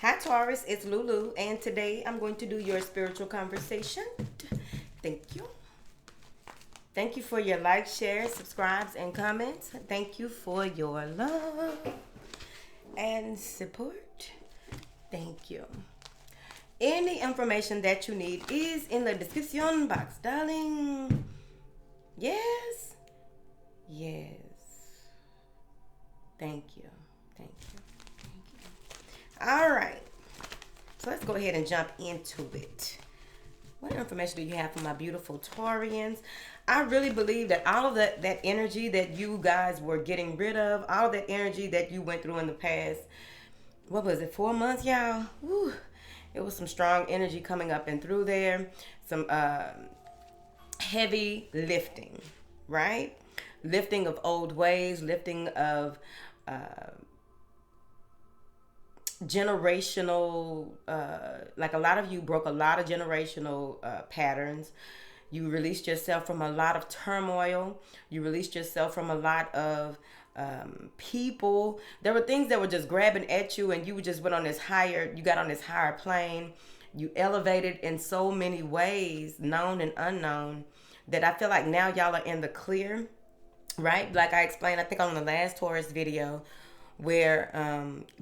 Hi Taurus, it's Lulu, and today I'm going to do your spiritual conversation. Thank you. Thank you for your likes, shares, subscribes, and comments. Thank you for your love and support. Thank you. Any information that you need is in the description box, darling. Yes? Yes. Thank you. Thank you. Thank you. All right. So let's go ahead and jump into it. What information do you have for my beautiful Taurians? I really believe that all of that energy that you guys were getting rid of, all of that energy that you went through in the past, what was it, 4 months, y'all? Woo. It was some strong energy coming up and through there. Some heavy lifting, right? Lifting of old ways, lifting of generational, like a lot of you broke a lot of generational patterns. You released yourself from a lot of turmoil. You released yourself from a lot of people. There were things that were just grabbing at you, and you just went on this higher, you got on this higher plane. You elevated in so many ways, known and unknown, that I feel like now y'all are in the clear, right? Like I explained, I think on the last Taurus video, where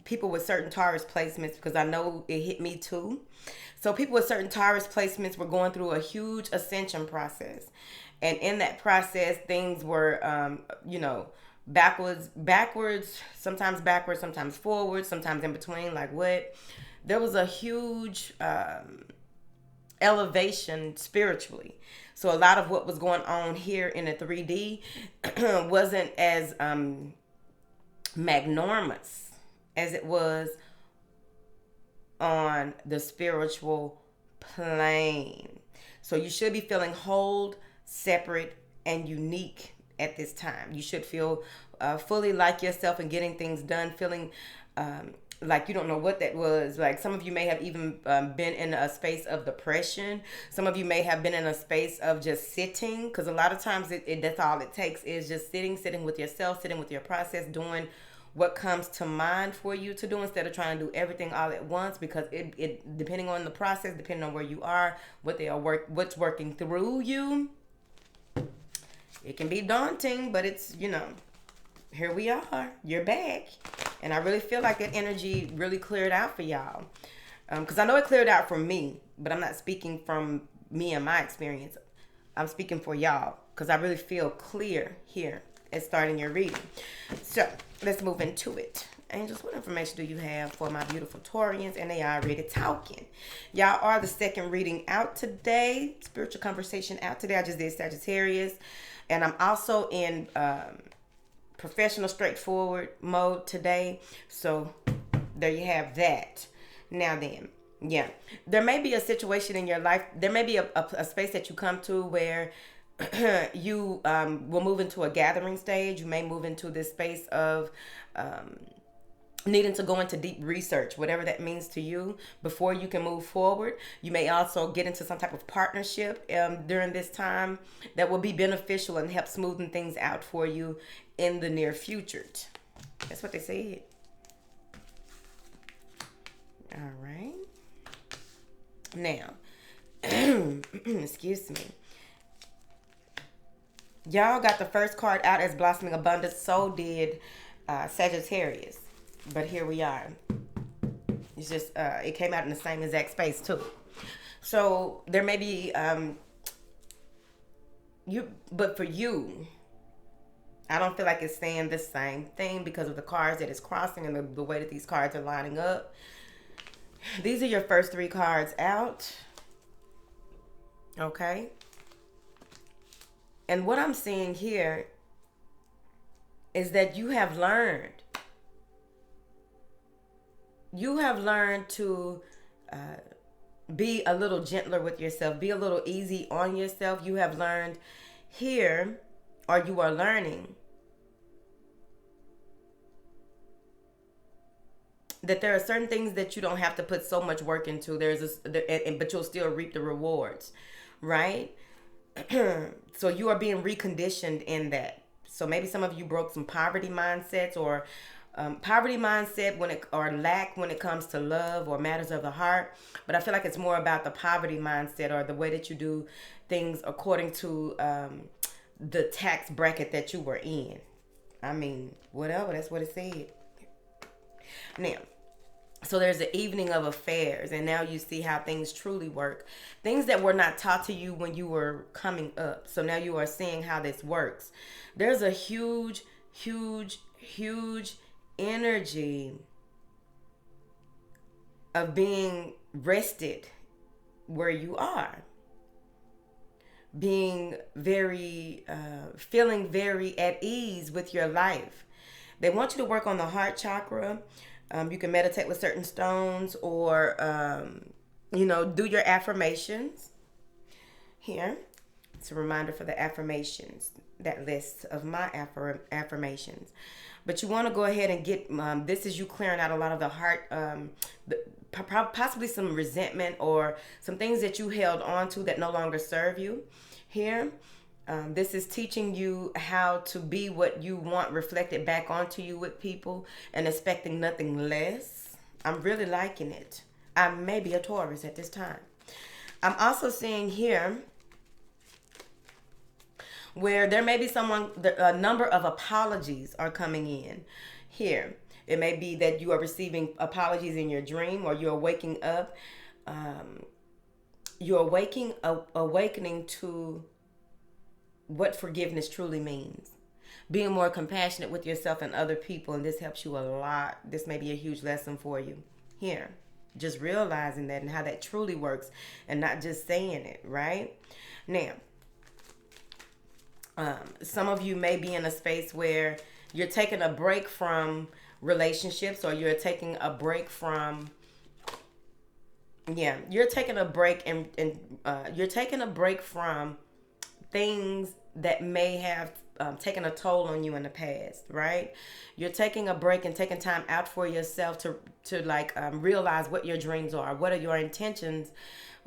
people with certain Taurus placements, because I know it hit me too. So people with certain Taurus placements were going through a huge ascension process. And in that process, things were, backwards, sometimes forwards, sometimes in between, like what? There was a huge elevation spiritually. So a lot of what was going on here in the 3D wasn't as magnanimous as it was on the spiritual plane. So you should be feeling whole, separate, and unique at this time. You should feel fully like yourself and getting things done, feeling like you don't know what that was. Like some of you may have even been in a space of depression. Some of you may have been in a space of just sitting, because a lot of times that's all it takes is just sitting with yourself, sitting with your process, doing what comes to mind for you to do instead of trying to do everything all at once, because it depending on the process, depending on where you are, what's working through you, it can be daunting, but it's, here we are, you're back. And I really feel like that energy really cleared out for y'all, because I know it cleared out for me, but I'm not speaking from me and my experience. I'm speaking for y'all, because I really feel clear here at starting your reading. So let's move into it. Angels, what information do you have for my beautiful Taurians? And they are already talking. Y'all are the second reading out today. Spiritual conversation out today. I just did Sagittarius. And I'm also in professional straightforward mode today. So there you have that. Now then, yeah, there may be a situation in your life, there may be a space that you come to where you will move into a gathering stage. You may move into this space of needing to go into deep research, whatever that means to you, before you can move forward. You may also get into some type of partnership during this time that will be beneficial and help smoothing things out for you in the near future. That's what they said. All right. Now, excuse me. Y'all got the first card out as Blossoming Abundance. So did Sagittarius. But here we are. It's just, it came out in the same exact space too. So there may be, but for you, I don't feel like it's saying the same thing because of the cards that it's crossing and the way that these cards are lining up. These are your first three cards out. Okay. And what I'm seeing here is that you have learned. You have learned to be a little gentler with yourself. Be a little easy on yourself. You have learned here, or you are learning, that there are certain things that you don't have to put so much work into. But you'll still reap the rewards, right? So you are being reconditioned in that. So maybe some of you broke some poverty mindsets, or poverty mindset or lack when it comes to love or matters of the heart. But I feel like it's more about the poverty mindset or the way that you do things according to the tax bracket that you were in. I mean, whatever. That's what it said. Now, so there's the evening of affairs, and now you see how things truly work. Things that were not taught to you when you were coming up. So now you are seeing how this works. There's a huge, huge, huge energy of being rested where you are. Being very, feeling very at ease with your life. They want you to work on the heart chakra. You can meditate with certain stones or, do your affirmations. Here, it's a reminder for the affirmations, that list of my affirmations. But you want to go ahead and get, this is you clearing out a lot of the heart, possibly some resentment or some things that you held on to that no longer serve you. Here, this is teaching you how to be what you want reflected back onto you with people and expecting nothing less. I'm really liking it. I may be a Taurus at this time. I'm also seeing here where there may be a number of apologies are coming in here. It may be that you are receiving apologies in your dream, or you're waking up. You're awakening to what forgiveness truly means. Being more compassionate with yourself and other people, and this helps you a lot. This may be a huge lesson for you here. Just realizing that and how that truly works, and not just saying it, right? Now, some of you may be in a space where you're taking a break from relationships, or you're taking a break from you're taking a break and you're taking a break from things that may have taken a toll on you in the past, right? You're taking a break and taking time out for yourself to realize what your dreams are, what are your intentions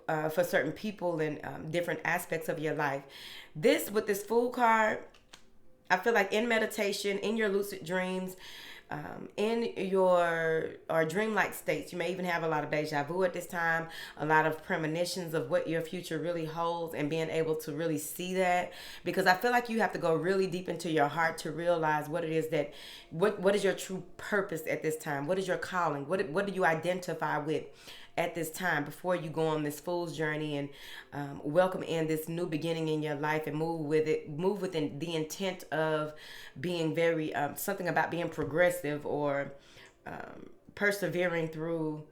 for certain people and different aspects of your life. With this Fool card, I feel like in meditation, in your lucid dreams, in your dreamlike states, you may even have a lot of deja vu at this time, a lot of premonitions of what your future really holds, and being able to really see that, because I feel like you have to go really deep into your heart to realize what it is that what is your true purpose at this time. What is your calling? What do you identify with at this time before you go on this fool's journey and welcome in this new beginning in your life and move within the intent of being very something about being progressive or persevering through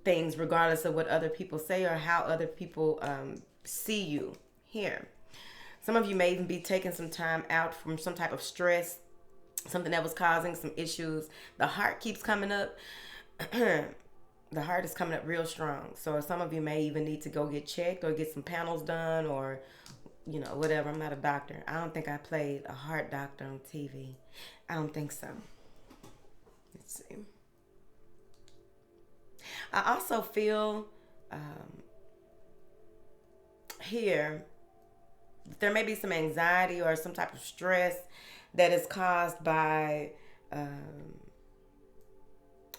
things regardless of what other people say or how other people see you here. Some of you may even be taking some time out from some type of stress, something that was causing some issues. The heart keeps coming up. The heart is coming up real strong. So some of you may even need to go get checked or get some panels done or, whatever. I'm not a doctor. I don't think I played a heart doctor on TV. I don't think so. Let's see. I also feel here there may be some anxiety or some type of stress that is caused by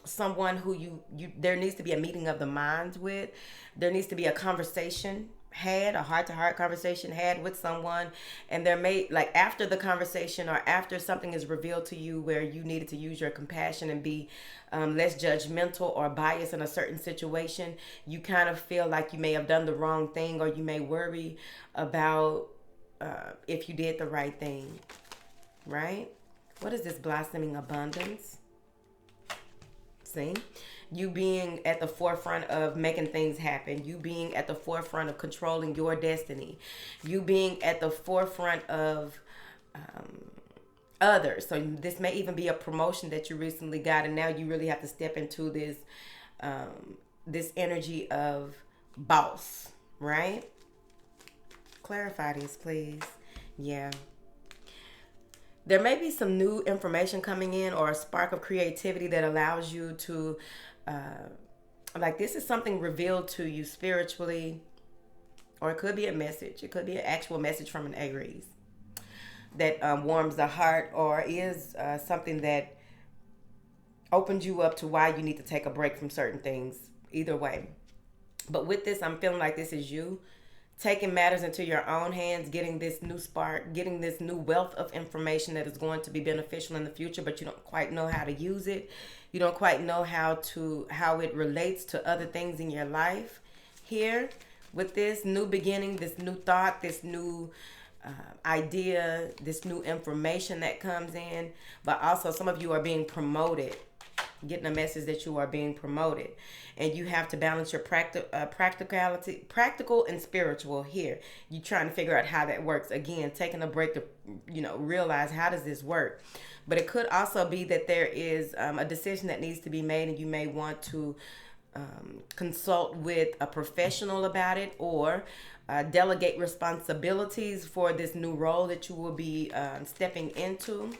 someone who you there needs to be a meeting of the minds with. There needs to be a conversation had, a heart-to-heart conversation had with someone, and there may, after the conversation or after something is revealed to you where you needed to use your compassion and be less judgmental or biased in a certain situation, you kind of feel like you may have done the wrong thing, or you may worry about if you did the right thing, right? What is this blossoming abundance? See? You being at the forefront of making things happen. You being at the forefront of controlling your destiny. You being at the forefront of others. So this may even be a promotion that you recently got, and now you really have to step into this this energy of boss, right? Clarify this, please. Yeah. There may be some new information coming in, or a spark of creativity that allows you to, this is something revealed to you spiritually, or it could be a message. It could be an actual message from an Aries that warms the heart, or is something that opened you up to why you need to take a break from certain things. Either way. But with this, I'm feeling like this is you taking matters into your own hands, getting this new spark, getting this new wealth of information that is going to be beneficial in the future, but you don't quite know how to use it. You don't quite know how it relates to other things in your life. Here, with this new beginning, this new thought, this new idea, this new information that comes in, but also some of you are being promoted, getting a message that you are being promoted, and you have to balance your practicality, practical and spiritual. Here you trying to figure out how that works. Again, taking a break to realize, how does this work? But it could also be that there is a decision that needs to be made, and you may want to consult with a professional about it, or delegate responsibilities for this new role that you will be stepping into.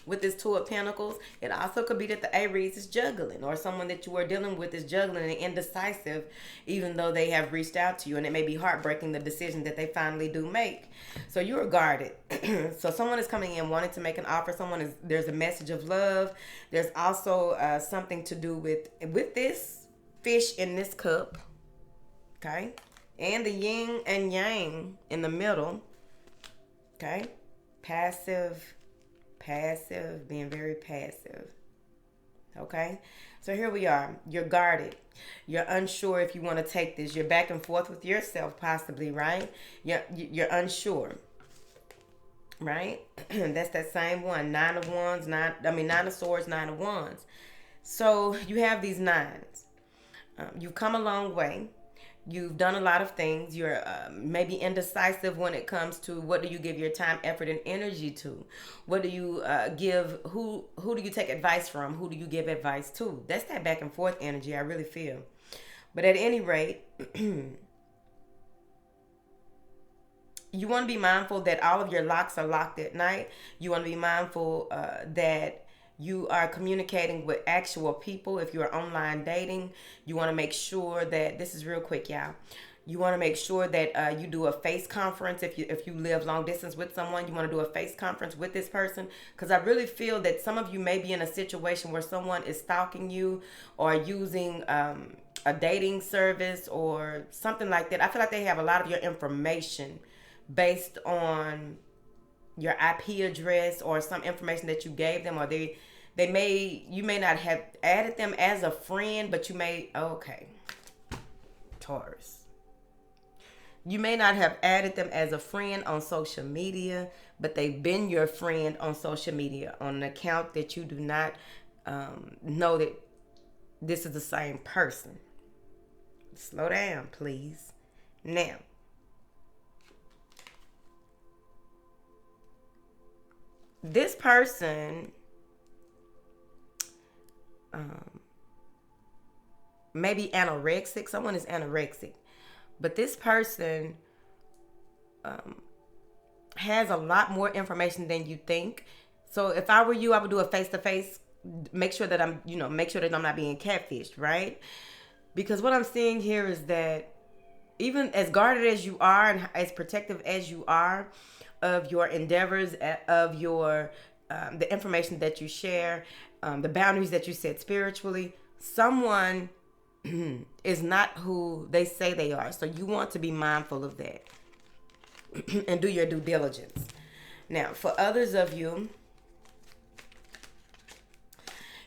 With this Two of Pentacles, it also could be that the Aries is juggling, or someone that you are dealing with is juggling and indecisive, even though they have reached out to you, and it may be heartbreaking, the decision that they finally do make. So you're guarded. So someone is coming in wanting to make an offer. There's a message of love. There's also something to do with this fish in this cup, okay, and the yin and yang in the middle, okay, passive, being very passive. Okay, so here we are. You're guarded. You're unsure if you want to take this. You're back and forth with yourself, possibly, right? You're unsure, right? That's that same one. Nine of Swords, Nine of Wands. So you have these nines. You've come a long way. You've done a lot of things. You're maybe indecisive when it comes to what do you give your time, effort, and energy to. What do you give? Who do you take advice from? Who do you give advice to? That's that back and forth energy, I really feel. But at any rate, you want to be mindful that all of your locks are locked at night. You want to be mindful that you are communicating with actual people. If you're online dating, you want to make sure that, this is real quick, y'all. You want to make sure that you do a face conference. If you live long distance with someone, you want to do a face conference with this person. Because I really feel that some of you may be in a situation where someone is stalking you, or using a dating service or something like that. I feel like they have a lot of your information based on your IP address or some information that you gave them, or you may not have added them as a friend, but you may, okay, Taurus. You may not have added them as a friend on social media, but they've been your friend on social media on an account that you do not know that this is the same person. Slow down, please. Now, this person maybe anorexic. Someone is anorexic. But this person has a lot more information than you think. So if I were you, I would do a face-to-face. Make sure that I'm not being catfished, right? Because what I'm seeing here is that even as guarded as you are and as protective as you are of your endeavors, of your the information that you share, the boundaries that you set spiritually, someone is not who they say they are. So you want to be mindful of that and do your due diligence. Now, for others of you,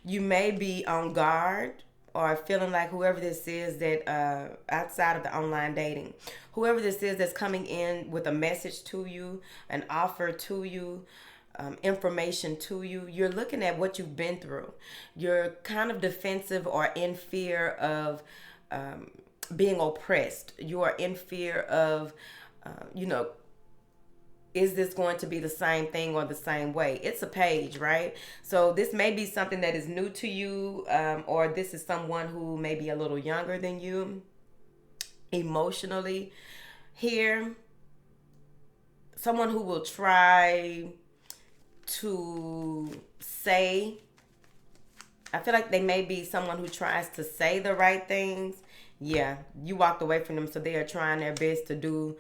you may be on guard or feeling like whoever this is that outside of the online dating, whoever this is that's coming in with a message to you, an offer to you, information to you, you're looking at what you've been through. You're kind of defensive or in fear of being oppressed. You are in fear of, is this going to be the same thing or the same way? It's a page, right? So this may be something that is new to you, or this is someone who may be a little younger than you emotionally. Here, someone who will try to say, I feel like they may be someone who tries to say the right things. Yeah, you walked away from them, so they are trying their best to do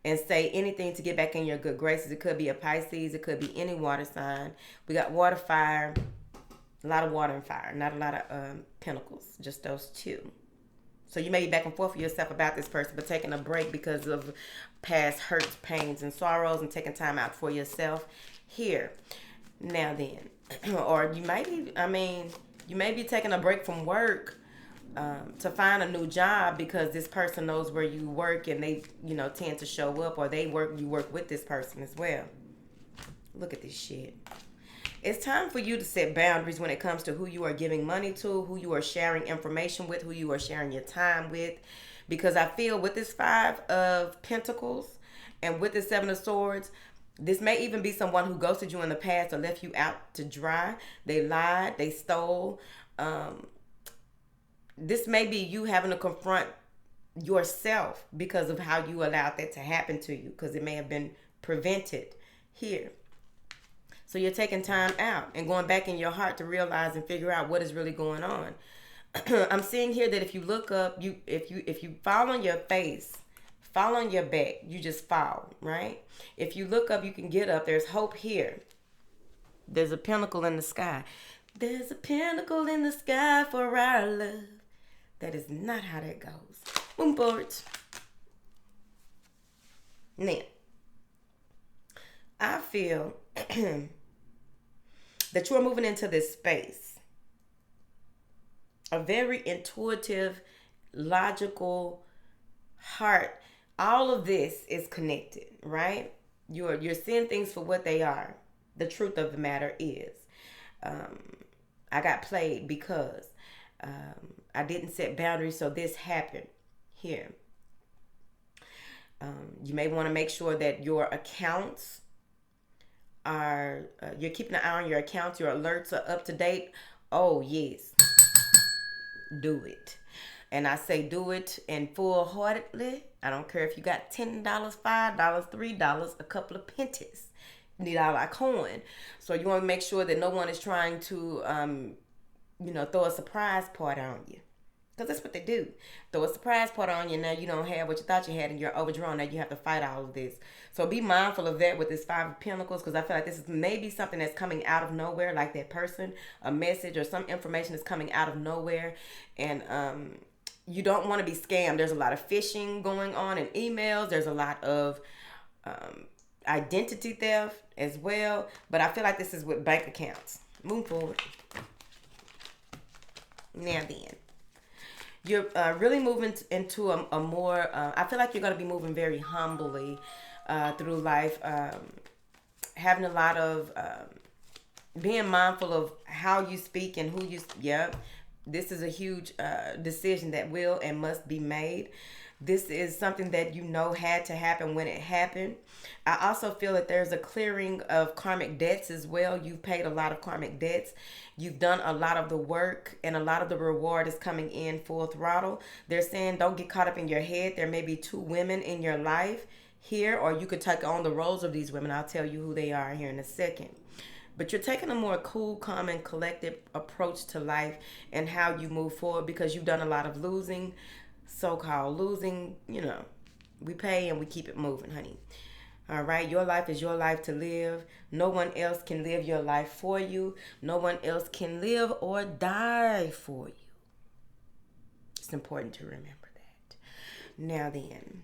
and say anything to get back in your good graces. It could be a Pisces. It could be any water sign. We got water, fire, A lot of water and fire, not a lot of pentacles, just those two. So you may be back and forth with yourself about this person, but taking a break because of past hurts, pains, and sorrows, and taking time out for yourself here. Now then, or you may be, you may be taking a break from work to find a new job because this person knows where you work and they, tend to show up, or you work with this person as well. Look at this shit. It's time for you to set boundaries when it comes to who you are giving money to, who you are sharing information with, who you are sharing your time with. Because I feel with this 5 of Pentacles and with the 7 of Swords, this may even be someone who ghosted you in the past or left you out to dry. They lied, they stole. This may be you having to confront yourself because of how you allowed that to happen to you, because it may have been prevented here. So you're taking time out and going back in your heart to realize and figure out what is really going on. I'm seeing here that if you look up, if you fall on your face, fall on your back, you just fall, right? If you look up, you can get up. There's hope here. There's a pinnacle in the sky. There's a pinnacle in the sky for our love. That is not how that goes. Boom boards. Now, I feel that you are moving into this space. A very intuitive, logical heart. All of this is connected, right? You're seeing things for what they are. The truth of the matter is, I got played because I didn't set boundaries, so this happened here. You may want to make sure that your accounts are, you're keeping an eye on your accounts, your alerts are up to date. Oh, yes. Do it. And I say do it in full-heartedly. I don't care if you got $10, $5, $3, a couple of pennies. You need all that coin. So you want to make sure that no one is trying to, throw a surprise party on you. Because that's what they do. Throw a surprise party on you. Now you don't have what you thought you had and you're overdrawn. Now you have to fight all of this. So be mindful of that with this 5 of Pentacles, because I feel like this is maybe something that's coming out of nowhere, like that person, a message or some information is coming out of nowhere. And you don't want to be scammed. There's a lot of phishing going on in emails. There's a lot of identity theft as well. But I feel like this is with bank accounts. Move forward. Now then. You're really moving into a more, I feel like you're going to be moving very humbly through life, having a lot of, being mindful of how you speak and who you, this is a huge decision that will and must be made. This is something that had to happen when it happened. I also feel that there's a clearing of karmic debts as well. You've paid a lot of karmic debts. You've done a lot of the work, and a lot of the reward is coming in full throttle. They're saying don't get caught up in your head. There may be 2 women in your life here, or you could take on the roles of these women. I'll tell you who they are here in a second. But you're taking a more cool, calm, and collective approach to life and how you move forward, because you've done a lot of losing. So-called losing, we pay and we keep it moving, honey. All right, your life is your life to live. No one else can live your life for you. No one else can live or die for you. It's important to remember that. Now then,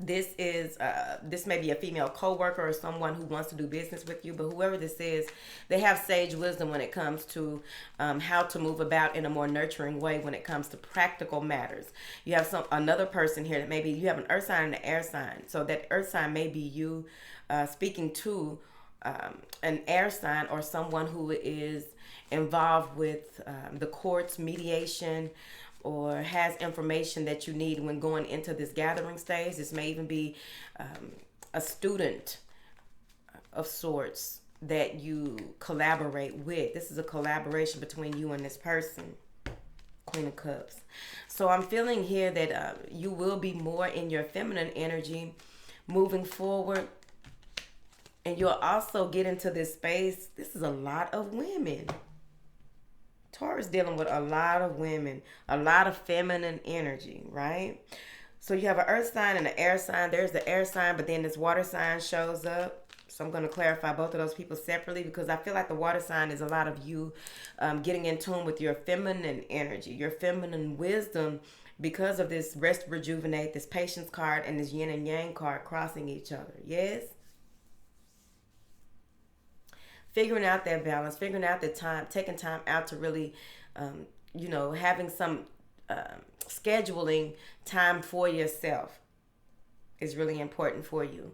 this may be a female co-worker or someone who wants to do business with you, but whoever this is, they have sage wisdom when it comes to how to move about in a more nurturing way when it comes to practical matters. You have another person here that maybe you have an earth sign and an air sign. So that earth sign may be you speaking to an air sign or someone who is involved with the courts, mediation, or has information that you need when going into this gathering stage. This may even be a student of sorts that you collaborate with. This is a collaboration between you and this person. Queen of Cups. So I'm feeling here that you will be more in your feminine energy moving forward. And you'll also get into this space. This is a lot of women. Taurus dealing with a lot of women, a lot of feminine energy, right? So you have an earth sign and an air sign. There's the air sign, but then this water sign shows up. So I'm going to clarify both of those people separately, because I feel like the water sign is a lot of you getting in tune with your feminine energy, your feminine wisdom, because of this rest, rejuvenate, this patience card, and this yin and yang card crossing each other. Yes? Figuring out that balance, figuring out the time, taking time out to really, having some scheduling time for yourself is really important for you,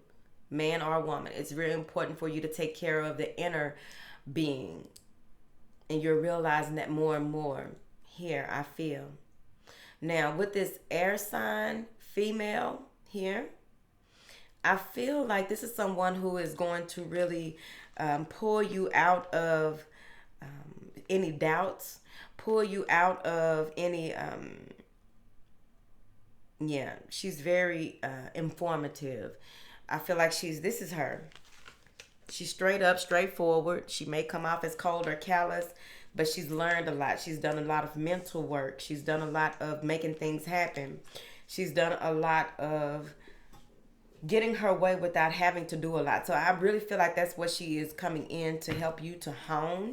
man or woman. It's really important for you to take care of the inner being. And you're realizing that more and more here, I feel. Now, with this air sign, female here, I feel like this is someone who is going to really pull you out of any doubts, pull you out of any, she's very informative. I feel like this is her. She's straight up, straightforward. She may come off as cold or callous, but she's learned a lot. She's done a lot of mental work. She's done a lot of making things happen. She's done a lot of getting her way without having to do a lot. So I really feel like that's what she is coming in to help you to hone.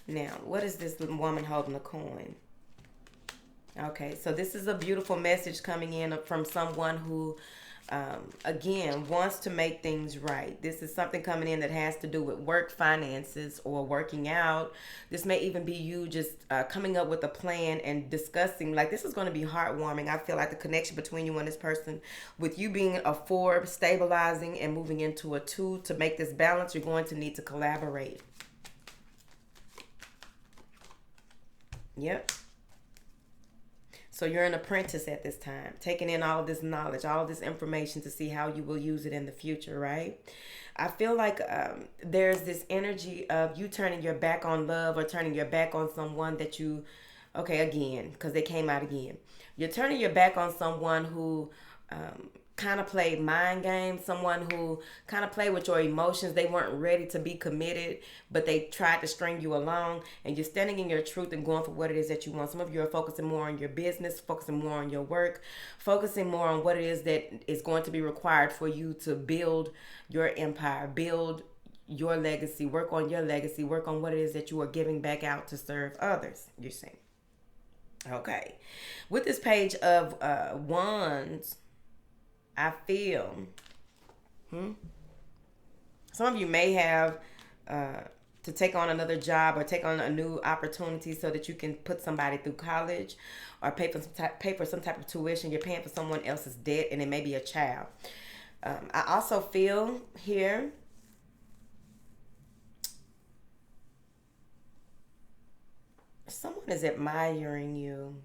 Now, what is this woman holding a coin? Okay, so this is a beautiful message coming in from someone who, again, wants to make things right. This is something coming in that has to do with work, finances, or working out. This may even be you just coming up with a plan and discussing. Like, this is going to be heartwarming. I feel like the connection between you and this person, with you being a 4, stabilizing, and moving into a 2 to make this balance, you're going to need to collaborate. Yep. So you're an apprentice at this time, taking in all of this knowledge, all of this information to see how you will use it in the future, right? I feel like there's this energy of you turning your back on love or turning your back on someone that you, again, because they came out again. You're turning your back on someone who kind of played mind games, someone who kind of played with your emotions. They weren't ready to be committed, but they tried to string you along, and you're standing in your truth and going for what it is that you want. Some of you are focusing more on your business, focusing more on your work, focusing more on what it is that is going to be required for you to build your empire, build your legacy, work on your legacy, work on what it is that you are giving back out to serve others, you see. Okay. With this page of wands, I feel some of you may have to take on another job or take on a new opportunity so that you can put somebody through college or pay for some type of tuition. You're paying for someone else's debt, and it may be a child. I also feel here someone is admiring you.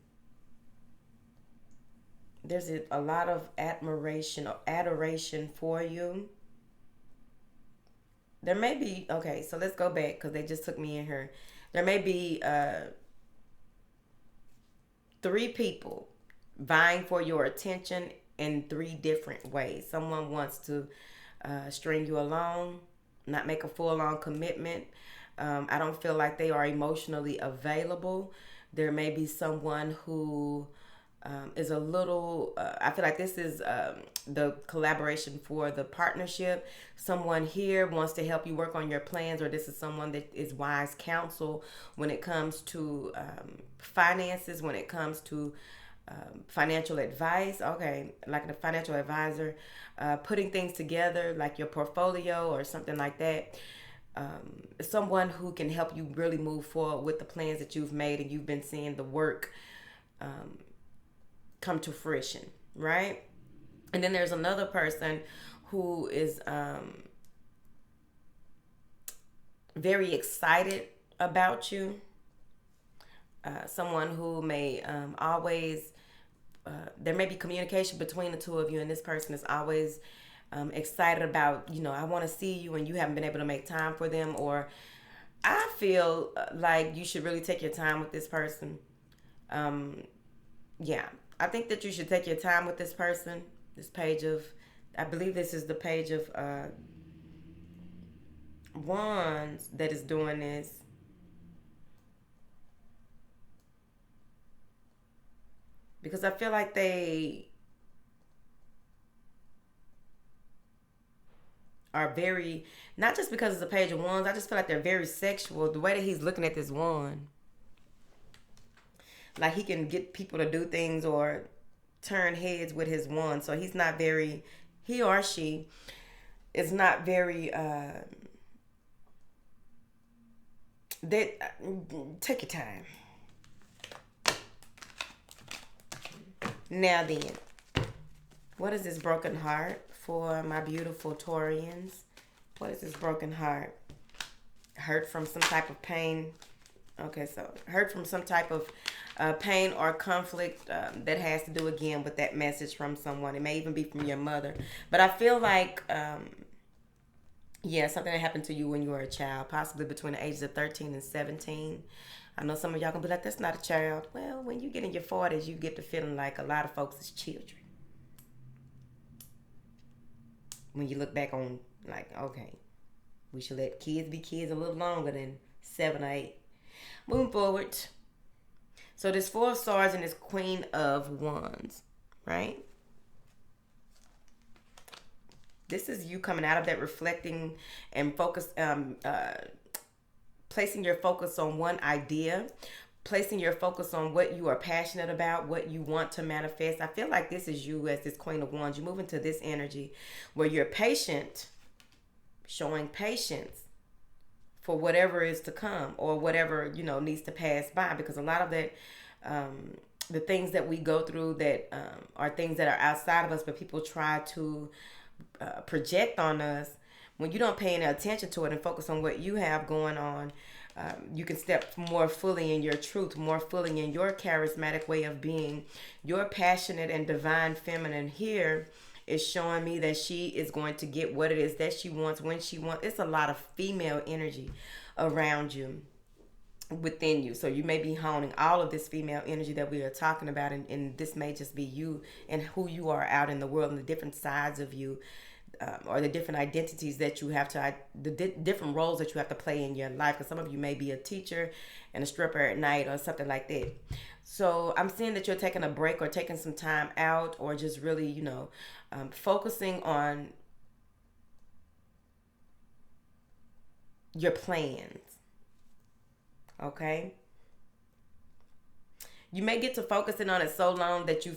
There's a lot of admiration or adoration for you. There may be, so let's go back because they just took me in here. There may be 3 people vying for your attention in 3 different ways. Someone wants to string you along, not make a full-on commitment. I don't feel like they are emotionally available. There may be someone who is a little, I feel like this is the collaboration for the partnership. Someone here wants to help you work on your plans, or this is someone that is wise counsel when it comes to finances, when it comes to financial advice. Like a financial advisor, putting things together like your portfolio or something like that. Someone who can help you really move forward with the plans that you've made and you've been seeing the work come to fruition, right? And then there's another person who is very excited about you. Someone who may always, there may be communication between the two of you, and this person is always excited about, I want to see you, and you haven't been able to make time for them. Or I feel like you should really take your time with this person. I think that you should take your time with this person. This page of, I believe this is the page of wands that is doing this. Because I feel like are very, not just because it's a page of wands, I just feel like they're very sexual. The way that he's looking at this wand, like he can get people to do things or turn heads with his wand. So he's not very, he or she is not very, take your time. Now then, what is this broken heart for my beautiful Taurians? What is this broken heart? Hurt from some type of pain. Okay, so hurt from some type of pain or conflict that has to do again with that message from someone. It may even be from your mother. But I feel like, something that happened to you when you were a child, possibly between the ages of 13 and 17. I know some of y'all gonna be like, that's not a child. Well, when you get in your 40s, you get to feeling like a lot of folks is children. When you look back on, like, okay, we should let kids be kids a little longer than 7 or 8. Moving forward. So this 4 of Swords and this Queen of Wands, right? This is you coming out of that, reflecting and placing your focus on one idea, placing your focus on what you are passionate about, what you want to manifest. I feel like this is you as this Queen of Wands. You move into this energy where you're patient, showing patience for whatever is to come or whatever, needs to pass by. Because a lot of that, the things that we go through that are things that are outside of us, but people try to project on us. When you don't pay any attention to it and focus on what you have going on, you can step more fully in your truth, more fully in your charismatic way of being. Your passionate and divine feminine here is showing me that she is going to get what it is that she wants when she wants. It's a lot of female energy around you, within you. So you may be honing all of this female energy that we are talking about, and this may just be you and who you are out in the world and the different sides of you. Or the different identities that you have to, different roles that you have to play in your life. Because some of you may be a teacher and a stripper at night or something like that. So I'm seeing that you're taking a break or taking some time out, or just really, focusing on your plans. Okay? You may get to focusing on it so long that you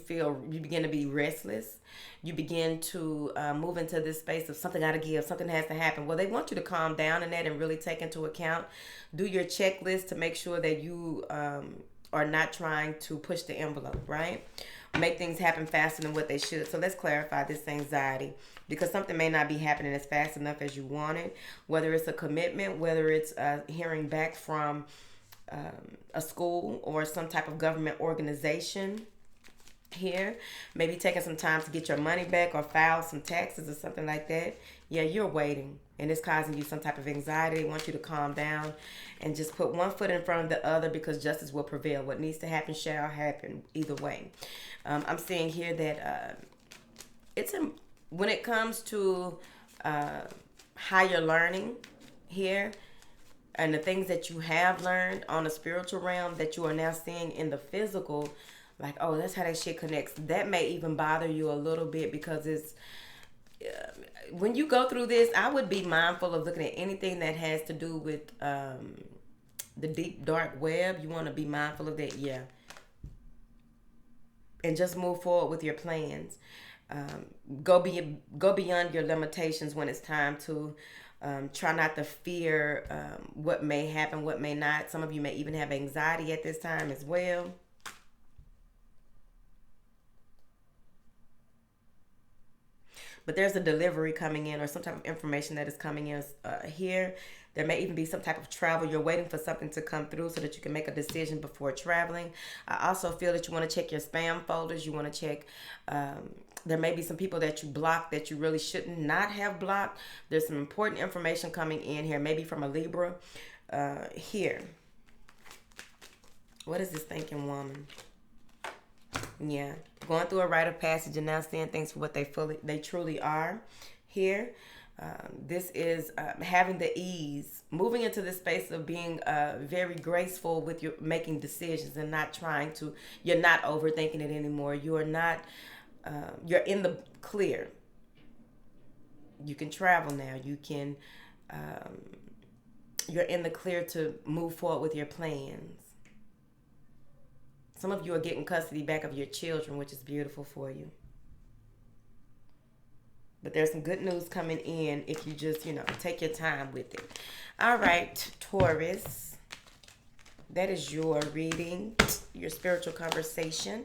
begin to be restless. You begin to move into this space of something got to give, something has to happen. Well, they want you to calm down in that and really take into account, do your checklist to make sure that you are not trying to push the envelope, right? Make things happen faster than what they should. So let's clarify this anxiety, because something may not be happening as fast enough as you wanted, whether it's a commitment, whether it's hearing back from a school or some type of government organization here. Maybe taking some time to get your money back or file some taxes or something like that. Yeah, you're waiting, and it's causing you some type of anxiety. They want you to calm down and just put one foot in front of the other, because justice will prevail. What needs to happen shall happen either way. I'm seeing here that when it comes to higher learning here, and the things that you have learned on a spiritual realm that you are now seeing in the physical, like, oh, that's how that shit connects. That may even bother you a little bit, because it's, when you go through this, I would be mindful of looking at anything that has to do with the deep, dark web. You want to be mindful of that, yeah. And just move forward with your plans. Go beyond your limitations when it's time to. Try not to fear what may happen, what may not. Some of you may even have anxiety at this time as well. But there's a delivery coming in, or some type of information that is coming in here. There may even be some type of travel. You're waiting for something to come through so that you can make a decision before traveling. I also feel that you want to check your spam folders. You want to check... there may be some people that you blocked that you really shouldn't not have blocked. There's some important information coming in here, maybe from a Libra here. What is this thinking woman? Yeah, going through a rite of passage and now seeing things for what they truly are here. This is having the ease, moving into this space of being very graceful with your making decisions and not you're not overthinking it anymore. You are not, you're in the clear. You can travel now. You can, you're in the clear to move forward with your plans. Some of you are getting custody back of your children, which is beautiful for you. But there's some good news coming in if you just, take your time with it. All right, Taurus. That is your reading, your spiritual conversation.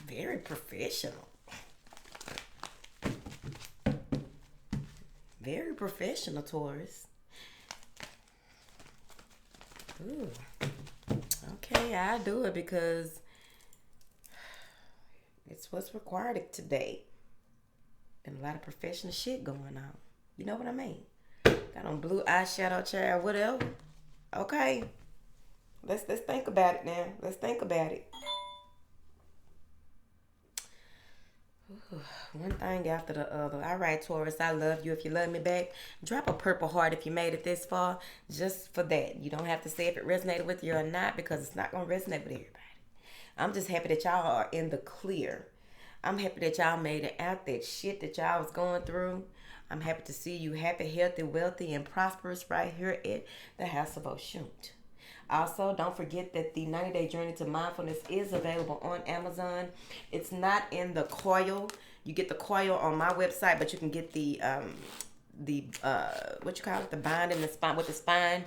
Very professional. Very professional, Taurus. Ooh. Okay, I do it because it's what's required today. And a lot of professional shit going on. You know what I mean? Got on blue eyeshadow, child, whatever. Okay. Let's think about it now. Let's think about it. Ooh, one thing after the other. All right, Taurus, I love you. If you love me back, drop a purple heart if you made it this far. Just for that. You don't have to say if it resonated with you or not, because it's not going to resonate with everybody. I'm just happy that y'all are in the clear. I'm happy that y'all made it out that shit that y'all was going through. I'm happy to see you happy, healthy, wealthy, and prosperous right here at the House of Oshun. Also, don't forget that the 90-day journey to mindfulness is available on Amazon. It's not in the coil. You get the coil on my website, but you can get the what you call it, the bind and the spine with the spine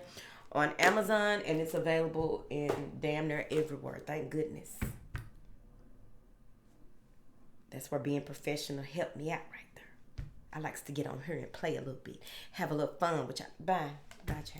on Amazon, and it's available in damn near everywhere. Thank goodness. That's where being professional helped me out right there. I likes to get on here and play a little bit, have a little fun with y'all. Bye, child.